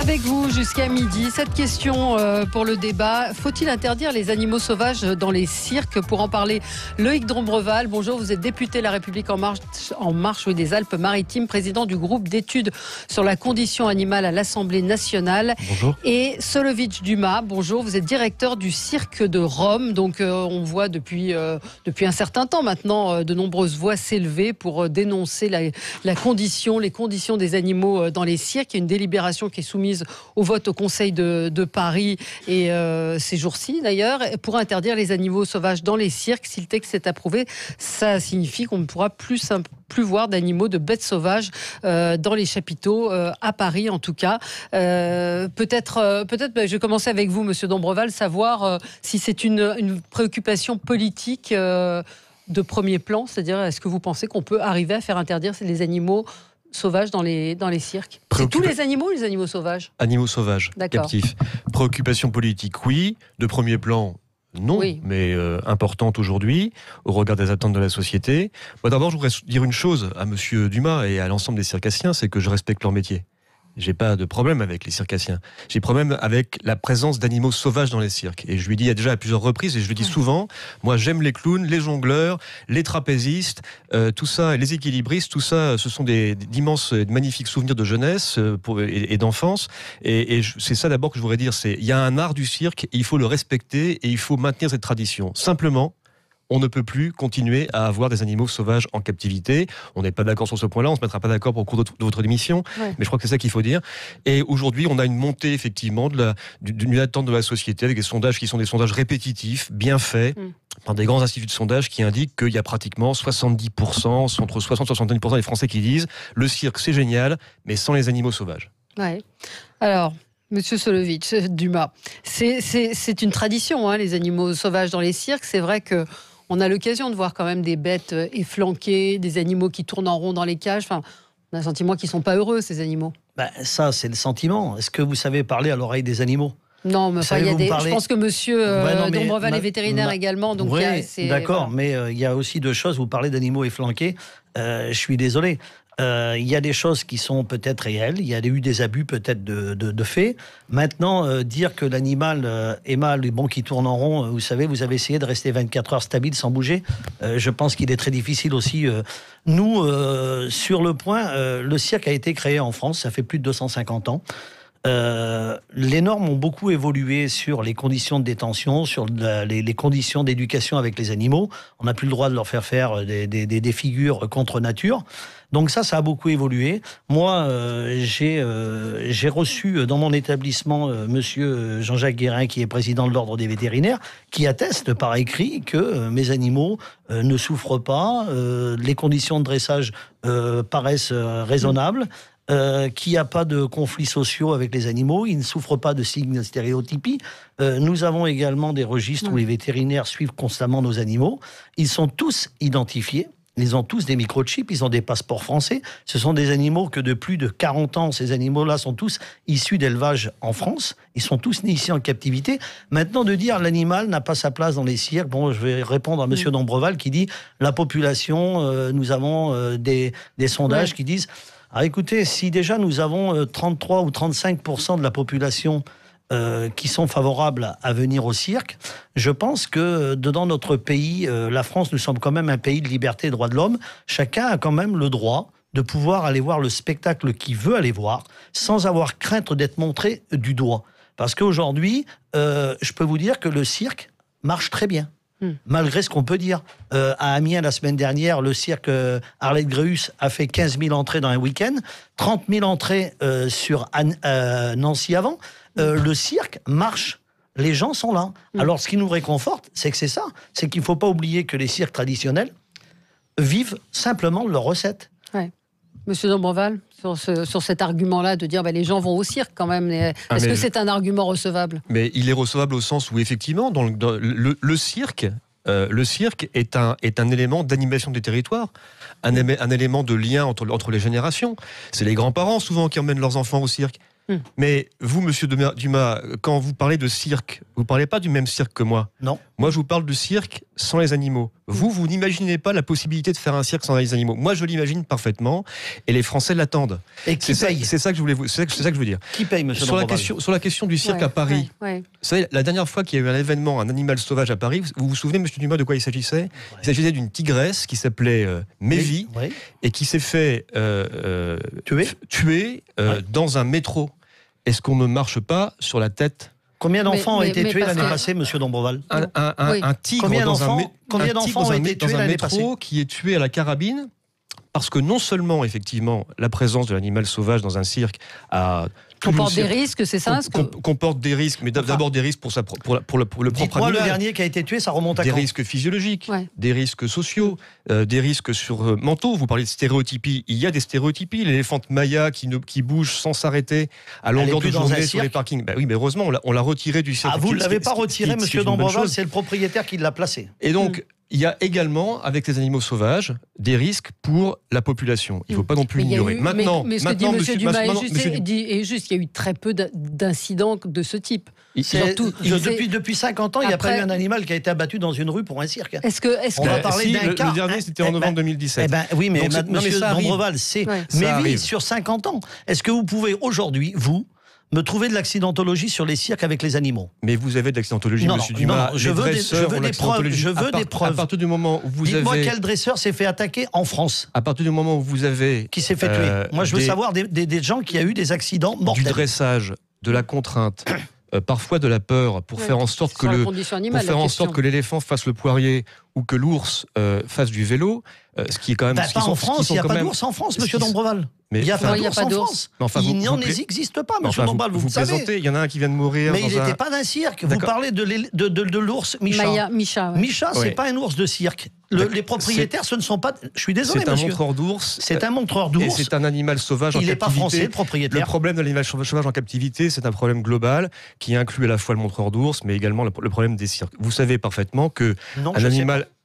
Avec vous jusqu'à midi, cette question pour le débat. Faut-il interdire les animaux sauvages dans les cirques? Pour en parler, Loïc Dombreval, bonjour, vous êtes député La République en marche des Alpes-Maritimes, président du groupe d'études sur la condition animale à l'Assemblée nationale. Bonjour. Et Solovitch Dumas, bonjour, vous êtes directeur du cirque de Rome. Donc on voit depuis un certain temps maintenant de nombreuses voix s'élever pour dénoncer les conditions des animaux dans les cirques. Il y a une délibération qui est soumise au vote au Conseil de Paris et ces jours-ci d'ailleurs, pour interdire les animaux sauvages dans les cirques. Si le texte est approuvé, ça signifie qu'on ne pourra plus voir d'animaux, de bêtes sauvages dans les chapiteaux, à Paris en tout cas. Peut-être, je vais commencer avec vous, Monsieur Dombreval, savoir si c'est une préoccupation politique de premier plan, c'est-à-dire est-ce que vous pensez qu'on peut arriver à faire interdire les animaux sauvages dans les cirques? C'est tous les animaux ou les animaux sauvages? Animaux sauvages, captifs. Préoccupation politique, oui. De premier plan, non, oui. Mais importante aujourd'hui, au regard des attentes de la société. Moi, d'abord, je voudrais dire une chose à Monsieur Dumas et à l'ensemble des circassiens, c'est que je respecte leur métier. J'ai pas de problème avec les circassiens. J'ai problème avec la présence d'animaux sauvages dans les cirques. Et je lui dis déjà à plusieurs reprises, et je le dis souvent, moi j'aime les clowns, les jongleurs, les trapézistes, tout ça, les équilibristes, tout ça, ce sont d'immenses, de magnifiques souvenirs de jeunesse et d'enfance. Et c'est ça d'abord que je voudrais dire, il y a un art du cirque, il faut le respecter et il faut maintenir cette tradition. Simplement, on ne peut plus continuer à avoir des animaux sauvages en captivité. On n'est pas d'accord sur ce point-là, on ne se mettra pas d'accord au cours de votre émission, mais je crois que c'est ça qu'il faut dire. Et aujourd'hui, on a une montée effectivement d'une attente de la société avec des sondages qui sont des sondages répétitifs, bien faits, par des grands instituts de sondage qui indiquent qu'il y a pratiquement 70%, entre 60 et 70% des Français qui disent « le cirque c'est génial, mais sans les animaux sauvages ». Ouais. Alors, Monsieur Solovitch Dumas, c'est une tradition, hein, les animaux sauvages dans les cirques. C'est vrai que on a l'occasion de voir quand même des bêtes efflanquées, des animaux qui tournent en rond dans les cages. Enfin, on a le sentiment qu'ils ne sont pas heureux, ces animaux. Ça, c'est le sentiment. Est-ce que vous savez parler à l'oreille des animaux? Non, mais enfin, je pense que Monsieur Dombreval est vétérinaire également. Donc oui, d'accord, mais il y a aussi deux choses. Vous parlez d'animaux efflanqués. Je suis désolé. Il y a des choses qui sont peut-être réelles, il y a eu des abus peut-être de fait. Maintenant, dire que l'animal est mâle et bon qui tourne en rond, vous savez, vous avez essayé de rester 24 heures stable sans bouger. Je pense qu'il est très difficile aussi. Nous, sur le point, le cirque a été créé en France, ça fait plus de 250 ans. Les normes ont beaucoup évolué sur les conditions de détention, sur les conditions d'éducation avec les animaux. On n'a plus le droit de leur faire des figures contre nature. Donc ça a beaucoup évolué. Moi, j'ai reçu dans mon établissement monsieur Jean-Jacques Guérin, qui est président de l'Ordre des vétérinaires, qui atteste par écrit que mes animaux ne souffrent pas, les conditions de dressage paraissent raisonnables, qu'il n'y a pas de conflits sociaux avec les animaux, ils ne souffrent pas de signes de stéréotypie. Nous avons également des registres où les vétérinaires suivent constamment nos animaux. Ils sont tous identifiés. Ils ont tous des microchips, ils ont des passeports français. Ce sont des animaux que de plus de 40 ans, ces animaux-là sont tous issus d'élevage en France. Ils sont tous nés ici en captivité. Maintenant, de dire l'animal n'a pas sa place dans les cirques, bon, je vais répondre à Monsieur Dombreval qui dit la population, nous avons des sondages qui disent... Alors écoutez, si déjà nous avons 33 ou 35% de la population qui sont favorables à venir au cirque, je pense que dans notre pays, la France, nous sommes quand même un pays de liberté et de droits de l'homme. Chacun a quand même le droit de pouvoir aller voir le spectacle qu'il veut aller voir, sans avoir crainte d'être montré du doigt. Parce qu'aujourd'hui, je peux vous dire que le cirque marche très bien. Malgré ce qu'on peut dire. À Amiens, la semaine dernière, le cirque Arlette Gréus a fait 15 000 entrées dans un week-end, 30 000 entrées sur Nancy avant. Le cirque marche. Les gens sont là. Alors, ce qui nous réconforte, c'est que c'est ça. C'est qu'il ne faut pas oublier que les cirques traditionnels vivent simplement de leurs recettes. Ouais. Monsieur Dombreval, sur cet argument-là de dire les gens vont au cirque quand même, est-ce que c'est un argument recevable? Mais il est recevable au sens où effectivement, dans le cirque est un élément d'animation des territoires, un élément de lien entre les générations. C'est les grands-parents souvent qui emmènent leurs enfants au cirque. Mais vous, Monsieur Dumas, quand vous parlez de cirque, vous ne parlez pas du même cirque que moi. Non. Moi, je vous parle de cirque sans les animaux. Vous n'imaginez pas la possibilité de faire un cirque sans les animaux. Moi, je l'imagine parfaitement, et les Français l'attendent. Et qui paye ? C'est ça que je veux dire. Qui paye, monsieur Sur la question du cirque à Paris, vous savez, la dernière fois qu'il y a eu un événement, un animal sauvage à Paris, vous vous souvenez, monsieur Dumas, de quoi il s'agissait ? Il s'agissait d'une tigresse qui s'appelait Mévi, et qui s'est fait tuer dans un métro. Est-ce qu'on ne marche pas sur la tête ? Combien d'enfants ont été tués l'année passée, monsieur Dombreval ? Un tigre combien d'enfants ont été tués l'année passée ? Qui est tué à la carabine, parce que non seulement, effectivement, la présence de l'animal sauvage dans un cirque comporte des risques, c'est ça ? Comporte des risques, mais d'abord des risques pour le propre animal. Le dernier qui a été tué, ça remonte à quand ? Des risques physiologiques, des risques sociaux, des risques mentaux. Vous parlez de stéréotypies. Il y a des stéréotypies. L'éléphante Maya qui bouge sans s'arrêter à longueur de journée sur les parkings. Oui, mais heureusement, on l'a retiré du cirque. Vous ne l'avez pas retiré, monsieur Dombreval, c'est le propriétaire qui l'a placé. Et donc, il y a également, avec les animaux sauvages, des risques pour la population. Il ne faut pas non plus l'ignorer. Maintenant, ce que dit M. Dumas est juste, il y a eu très peu d'incidents de ce type. Depuis 50 ans, il n'y a pas eu un animal qui a été abattu dans une rue pour un cirque. On va parler d'un cas. Le dernier, c'était en novembre 2017. Oui, mais monsieur Dombreval, mais sur 50 ans, est-ce que vous pouvez aujourd'hui, me trouver de l'accidentologie sur les cirques avec les animaux? Mais vous avez de l'accidentologie, monsieur Dumas. Non, je veux des preuves. À partir du moment où vous avez... Dites-moi quel dresseur s'est fait attaquer en France. À partir du moment où vous avez... Qui s'est fait tuer. Moi, je veux savoir des gens qui ont eu des accidents mortels. Du dressage, de la contrainte... parfois de la peur pour faire en sorte que l'éléphant fasse le poirier ou que l'ours fasse du vélo, ce qui est quand même... Pas en France, il n'y a pas d'ours en France, monsieur Dombreval. Il n'y a pas d'ours en France. Il n'en existe pas, monsieur Dombreval, vous savez. Plaisantez, il y en a un qui vient de mourir. Mais il n'était pas d'un cirque. Vous parlez de l'ours Micha. Micha, c'est pas un ours de cirque. Les propriétaires, ce ne sont pas... Je suis désolé, monsieur. C'est un montreur d'ours. C'est un montreur d'ours. Et c'est un animal sauvage en captivité. Il n'est pas français, le propriétaire. Le problème de l'animal sauvage en captivité, c'est un problème global qui inclut à la fois le montreur d'ours, mais également le problème des cirques. Vous savez parfaitement que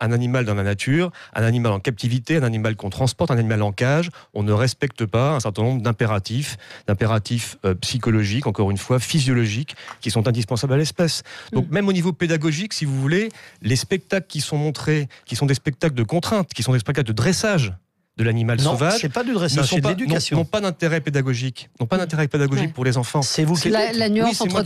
un animal dans la nature, un animal en captivité, un animal qu'on transporte, un animal en cage, on ne respecte pas un certain nombre d'impératifs psychologiques, encore une fois, physiologiques, qui sont indispensables à l'espèce. Donc même au niveau pédagogique, si vous voulez, les spectacles qui sont montrés, qui sont des spectacles de contrainte, qui sont des spectacles de dressage de l'animal sauvage, c'est pas du dressage, c'est de l'éducation. N'ont pas d'intérêt pédagogique, pour les enfants. C'est vous qui la nuance entre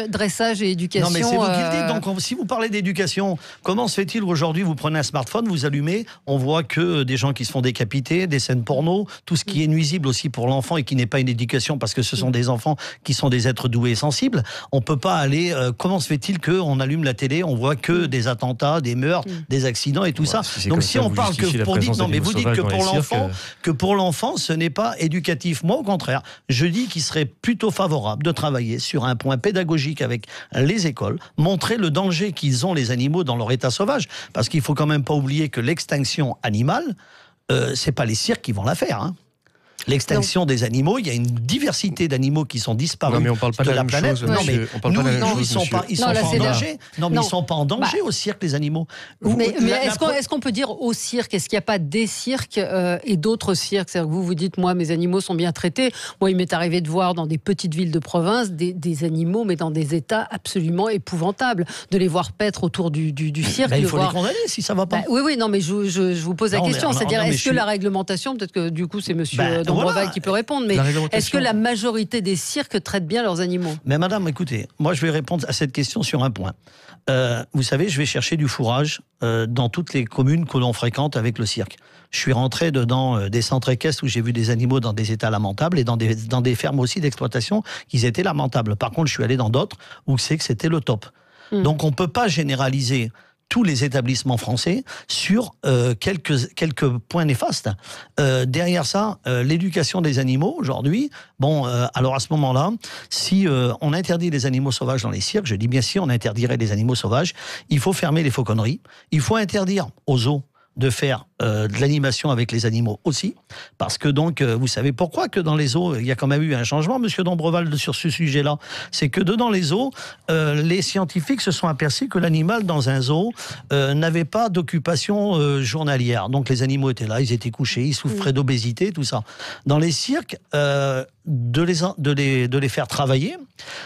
dressage et éducation. Non, mais c'est vous qui le dites. Donc, si vous parlez d'éducation, comment se fait-il aujourd'hui vous prenez un smartphone, vous allumez, on voit que des gens qui se font décapiter, des scènes porno, tout ce qui est nuisible aussi pour l'enfant et qui n'est pas une éducation parce que ce sont des enfants qui sont des êtres doués et sensibles. On peut pas aller. Comment se fait-il qu'on allume la télé, on voit que des attentats, des meurtres, des accidents et tout ça. Donc si on parle que pour dire non, mais vous dites que pour l'enfant, ce n'est pas éducatif. Moi, au contraire, je dis qu'il serait plutôt favorable de travailler sur un point pédagogique avec les écoles, montrer le danger qu'ils ont les animaux dans leur état sauvage, parce qu'il faut quand même pas oublier que l'extinction animale, c'est pas les cirques qui vont la faire, hein. L'extinction des animaux, il y a une diversité d'animaux qui sont disparus de la planète. Ils sont pas en danger. Non, mais ils sont pas en danger au cirque, les animaux. Mais est-ce qu'on peut dire au cirque, est-ce qu'il n'y a pas des cirques et d'autres cirques? C'est-à-dire que vous dites, moi, mes animaux sont bien traités. Moi, il m'est arrivé de voir dans des petites villes de province des animaux, mais dans des états absolument épouvantables. De les voir paître autour du cirque. Il faut les condamner si ça va pas. Oui, non, mais je vous pose la question. C'est-à-dire, est-ce que la réglementation, peut-être que du coup, c'est monsieur Dombreval qui peut répondre, mais est-ce que la majorité des cirques traitent bien leurs animaux? Mais madame, écoutez, moi je vais répondre à cette question sur un point. Vous savez, je vais chercher du fourrage dans toutes les communes que l'on fréquente avec le cirque. Je suis rentré dedans des centres équestres où j'ai vu des animaux dans des états lamentables et dans des fermes aussi d'exploitation qui étaient lamentables. Par contre, je suis allé dans d'autres où c'est que c'était le top. Donc on ne peut pas généraliser tous les établissements français sur quelques points néfastes. Derrière ça, l'éducation des animaux, aujourd'hui, alors à ce moment-là, si on interdit les animaux sauvages dans les cirques, je dis bien si on interdirait les animaux sauvages, il faut fermer les fauconneries, il faut interdire aux zoos de faire de l'animation avec les animaux aussi, parce que donc, vous savez pourquoi que dans les zoos, il y a quand même eu un changement, monsieur Dombreval, sur ce sujet-là, c'est que dedans les zoos, les scientifiques se sont aperçus que l'animal dans un zoo n'avait pas d'occupation journalière, donc les animaux étaient là, ils étaient couchés, ils souffraient d'obésité, tout ça. Dans les cirques, de les faire travailler,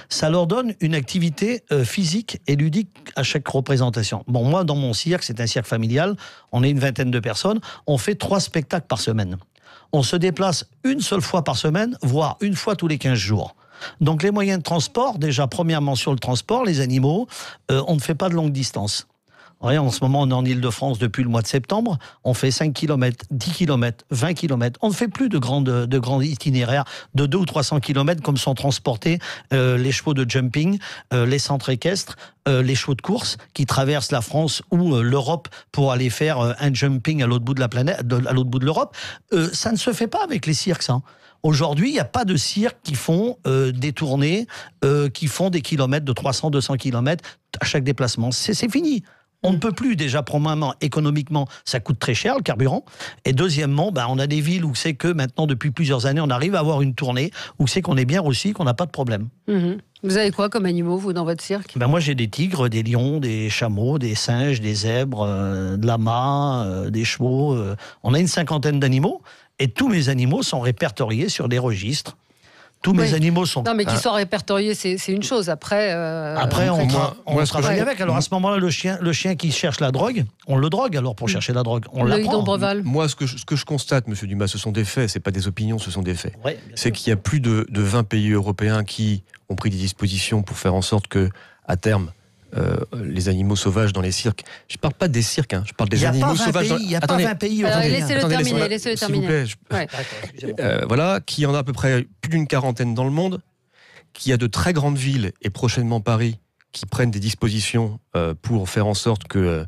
Ça leur donne une activité physique et ludique à chaque représentation. Bon, moi, dans mon cirque, c'est un cirque familial, on est une vingtaine de personnes, on fait 3 spectacles par semaine. On se déplace une seule fois par semaine, voire une fois tous les 15 jours. Donc les moyens de transport, déjà premièrement sur le transport, les animaux, on ne fait pas de longue distance. Ouais, en ce moment, on est en Île-de-France depuis le mois de septembre. On fait 5 km, 10 km, 20 km. On ne fait plus de grands itinéraires de 200 ou 300 km comme sont transportés les chevaux de jumping, les centres équestres, les chevaux de course qui traversent la France ou l'Europe pour aller faire un jumping à l'autre bout de la planète, à l'autre bout de l'Europe. Ça ne se fait pas avec les cirques, ça. Aujourd'hui, il n'y a pas de cirques qui font des tournées, qui font des kilomètres de 300, 200 km à chaque déplacement. C'est fini. On ne peut plus, déjà, premièrement, économiquement, ça coûte très cher, le carburant. Et deuxièmement, on a des villes où c'est que maintenant, depuis plusieurs années, on arrive à avoir une tournée, où c'est qu'on est bien reçu, qu'on n'a pas de problème. Vous avez quoi comme animaux, vous, dans votre cirque ? Moi, j'ai des tigres, des lions, des chameaux, des singes, des zèbres, de lamas, des chevaux. On a une 50aine d'animaux, et tous mes animaux sont répertoriés sur des registres. Tous mes animaux sont... Non, mais qu'ils soient répertoriés, c'est une chose. Après, on travaille avec. Alors, à ce moment-là, le chien qui cherche la drogue, on le drogue, alors, pour chercher la drogue. On l'apprend. d'Ombreval. Moi, ce que je constate, monsieur Dumas, ce sont des faits, ce n'est pas des opinions, ce sont des faits. Ouais, c'est qu'il y a plus de 20 pays européens qui ont pris des dispositions pour faire en sorte que, à terme, les animaux sauvages dans les cirques. Je ne parle pas des cirques, je parle des animaux sauvages. Il n'y a pas 20 pays. Laissez-le terminer. S'il vous plaît. Voilà, qu'il y en a à peu près plus d'une quarantaine dans le monde, qu'il y a de très grandes villes, et prochainement Paris, qui prennent des dispositions pour faire en sorte que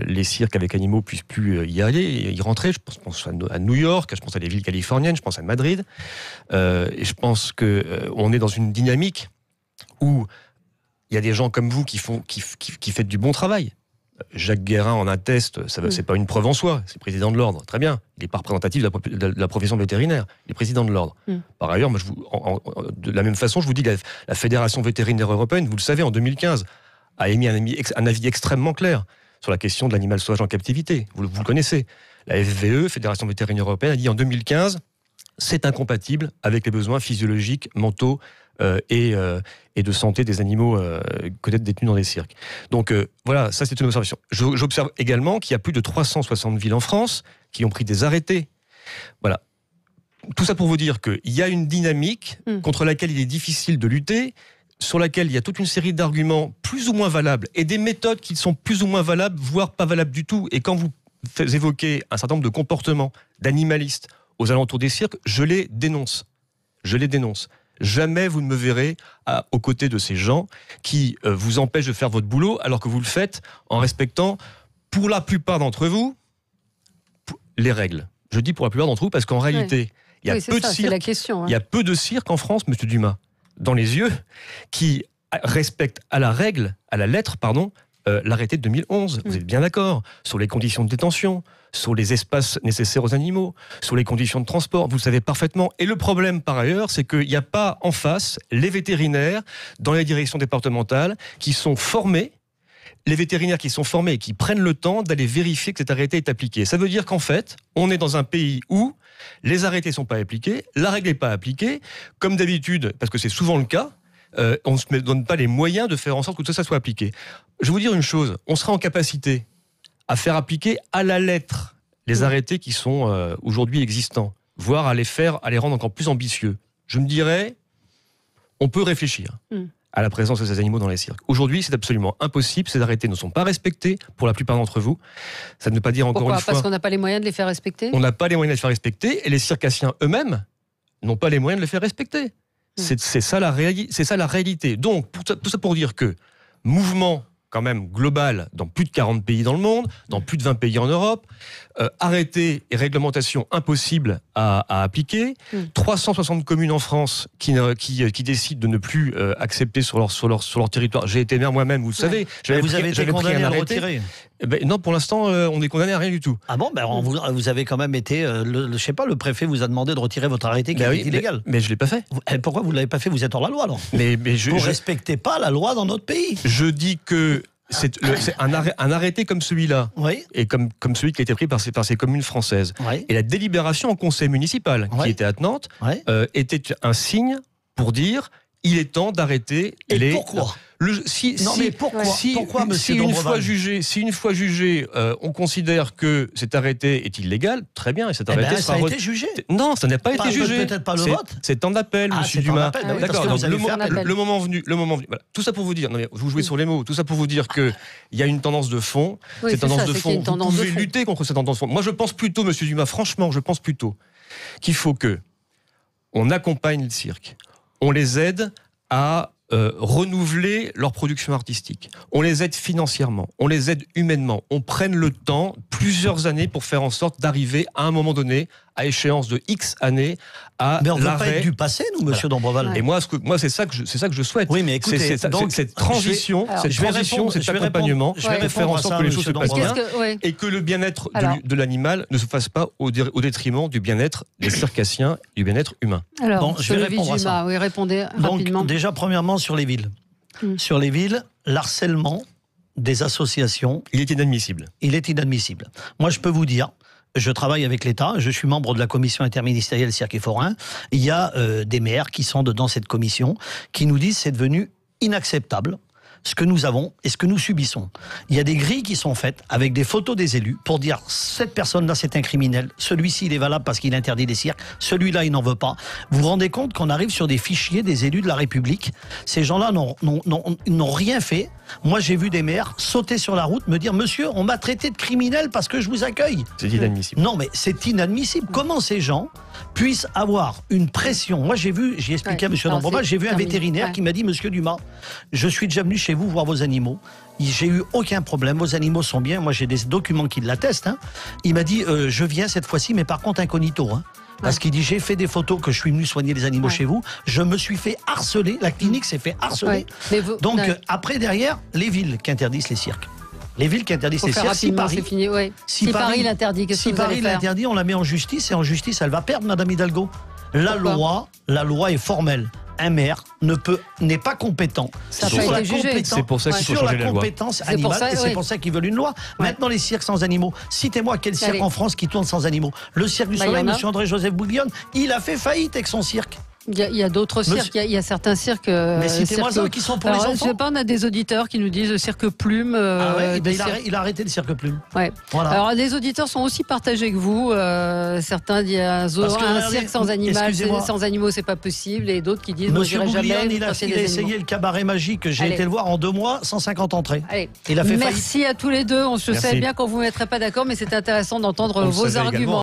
les cirques avec animaux puissent plus y aller, y rentrer. Je pense à New York, je pense à des villes californiennes, je pense à Madrid. Et je pense qu'on est dans une dynamique où il y a des gens comme vous qui faites du bon travail. Jacques Guérin en atteste, c'est pas une preuve en soi, c'est le président de l'ordre, très bien. Il n'est pas représentatif de la profession vétérinaire, il est président de l'ordre. Par ailleurs, moi, de la même façon, je vous dis que la Fédération vétérinaire européenne, vous le savez, en 2015, a émis un avis extrêmement clair sur la question de l'animal sauvage en captivité. Vous le connaissez. La FVE, Fédération vétérinaire européenne, a dit en 2015, c'est incompatible avec les besoins physiologiques, mentaux, et de santé des animaux peut-être détenus dans les cirques. Donc voilà, ça c'est une observation. J'observe également qu'il y a plus de 360 villes en France qui ont pris des arrêtés. Voilà. Tout ça pour vous dire qu'il y a une dynamique contre laquelle il est difficile de lutter, sur laquelle il y a toute une série d'arguments plus ou moins valables et des méthodes qui sont plus ou moins valables, voire pas valables du tout. Et quand vous évoquez un certain nombre de comportements d'animalistes aux alentours des cirques, je les dénonce. Jamais vous ne me verrez aux côtés de ces gens qui vous empêchent de faire votre boulot alors que vous le faites en respectant, pour la plupart d'entre vous, les règles. Je dis pour la plupart d'entre vous parce qu'en réalité, il y a peu de cirques. Il y a peu de cirques en France, monsieur Dumas, dans les yeux, qui respectent à la lettre, l'arrêté de 2011. Vous êtes bien d'accord sur les conditions de détention, sur les espaces nécessaires aux animaux, sur les conditions de transport, vous le savez parfaitement. Et le problème, par ailleurs, c'est qu'il n'y a pas en face les vétérinaires dans les directions départementales qui sont formés, les vétérinaires qui sont formés et qui prennent le temps d'aller vérifier que cet arrêté est appliqué. Ça veut dire qu'en fait, on est dans un pays où les arrêtés ne sont pas appliqués, la règle n'est pas appliquée, comme d'habitude, parce que c'est souvent le cas, on ne se donne pas les moyens de faire en sorte que tout ça soit appliqué. Je vais vous dire une chose, on sera en capacité à faire appliquer à la lettre les arrêtés qui sont aujourd'hui existants, voire à les rendre encore plus ambitieux. Je me dirais, on peut réfléchir à la présence de ces animaux dans les cirques. Aujourd'hui, c'est absolument impossible, ces arrêtés ne sont pas respectés pour la plupart d'entre vous. Ça ne veut pas dire encore une fois... Parce qu'on n'a pas les moyens de les faire respecter ? On n'a pas les moyens de les faire respecter, et les circassiens eux-mêmes n'ont pas les moyens de les faire respecter. C'est ça la réalité. Donc, tout ça pour dire que mouvement quand même global dans plus de 40 pays dans le monde, dans plus de 20 pays en Europe, arrêtés et réglementations impossibles à appliquer, 360 communes en France qui décident de ne plus accepter sur leur territoire. J'ai été maire moi-même, vous le savez. Vous avez été condamné à le retirer ? Non, pour l'instant, on est condamné à rien du tout. Ah bon, vous avez quand même été, je sais pas, le préfet vous a demandé de retirer votre arrêté qui est illégal. Mais je l'ai pas fait. Pourquoi vous l'avez pas fait ? Vous êtes hors la loi alors. Vous respectez pas la loi dans notre pays. Je dis que c'est un arrêté comme celui-là, et comme celui qui a été pris par ces communes françaises. Et la délibération en conseil municipal, qui était attenante, était un signe pour dire il est temps d'arrêter les... Pourquoi Si une fois jugé, on considère que cet arrêté est illégal, très bien, et cet arrêté ça a été jugé. Non, ça n'a pas été jugé. Peut-être pas le vote. C'est en appel, monsieur Dumas. D'accord. Donc le moment venu. Voilà. Tout ça pour vous dire. Non mais vous jouez sur les mots. Tout ça pour vous dire que il y a une tendance de fond. Cette tendance de fond, vous pouvez lutter contre cette tendance de fond. Moi, je pense plutôt, monsieur Dumas, franchement, je pense plutôt qu'il faut que on accompagne le cirque, on les aide à renouveler leur production artistique. On les aide financièrement, on les aide humainement. On prenne le temps, plusieurs années, pour faire en sorte d'arriver à un moment donné, à échéance de X années, à mais on ne veut pas l'arrêt. être du passé, nous, monsieur D'Ambreval. Et moi, c'est ça que je souhaite. Oui, mais écoutez, donc, cette transition, cet accompagnement, pour faire en sorte que les choses se passent bien et que le bien-être de l'animal ne se fasse pas au détriment du bien-être des circassiens, du bien-être humain. Alors, je vais répondre à ça. Oui, répondez rapidement. Donc, déjà, premièrement, sur les villes. Sur les villes, l'harcèlement des associations... Il est inadmissible. Il est inadmissible. Moi, je peux vous dire... Je travaille avec l'État, je suis membre de la commission interministérielle cirque et forain. Il y a des maires qui sont dans cette commission qui nous disent que c'est devenu inacceptable ce que nous avons et ce que nous subissons. Il y a des grilles qui sont faites avec des photos des élus pour dire cette personne-là c'est un criminel, celui-ci il est valable parce qu'il interdit les cirques, celui-là il n'en veut pas. Vous vous rendez compte qu'on arrive sur des fichiers des élus de la République. Ces gens-là n'ont rien fait. Moi j'ai vu des maires sauter sur la route, me dire monsieur on m'a traité de criminel parce que je vous accueille. C'est inadmissible. Non mais c'est inadmissible. Comment ces gens puissent avoir une pression? Moi j'ai expliqué à monsieur D'Ambreval, j'ai vu un vétérinaire qui m'a dit monsieur Dumas, je suis déjà venu chez vous voir vos animaux. J'ai eu aucun problème, vos animaux sont bien. Moi, j'ai des documents qui l'attestent. Il m'a dit, je viens cette fois-ci, mais par contre incognito. Parce qu'il dit, j'ai fait des photos que je suis venu soigner les animaux chez vous. Je me suis fait harceler. La clinique s'est fait harceler. Donc, après, derrière, les villes qui interdisent les cirques. Les villes qui interdisent les cirques. Si Paris l'interdit, qu'est-ce que vous allez faire ? Si Paris l'interdit, on la met en justice. Et en justice, elle va perdre, Madame Hidalgo. La loi est formelle. Un maire n'est pas compétent sur la compétence animale et c'est pour ça qu'ils veulent une loi. Maintenant, les cirques sans animaux. Citez-moi quel cirque en France qui tourne sans animaux. Le cirque du Soleil, monsieur André-Joseph Bouglione, il a fait faillite avec son cirque. Il y a d'autres cirques, il y a certains cirques. Mais citez-moi ça qui sont pour les enfants. Je sais pas, on a des auditeurs qui nous disent cirque plume. Il a arrêté le cirque plume. Ouais. Voilà. Alors les auditeurs sont aussi partagés que vous. Certains disent un cirque sans animaux, c'est pas possible, et d'autres qui disent monsieur Bouglione, il a essayé le cabaret magique. J'ai été le voir en 2 mois, 150 entrées. Il a fait faillite. Merci à tous les deux. Je savais bien qu'on vous mettrait pas d'accord, mais c'était intéressant d'entendre vos arguments.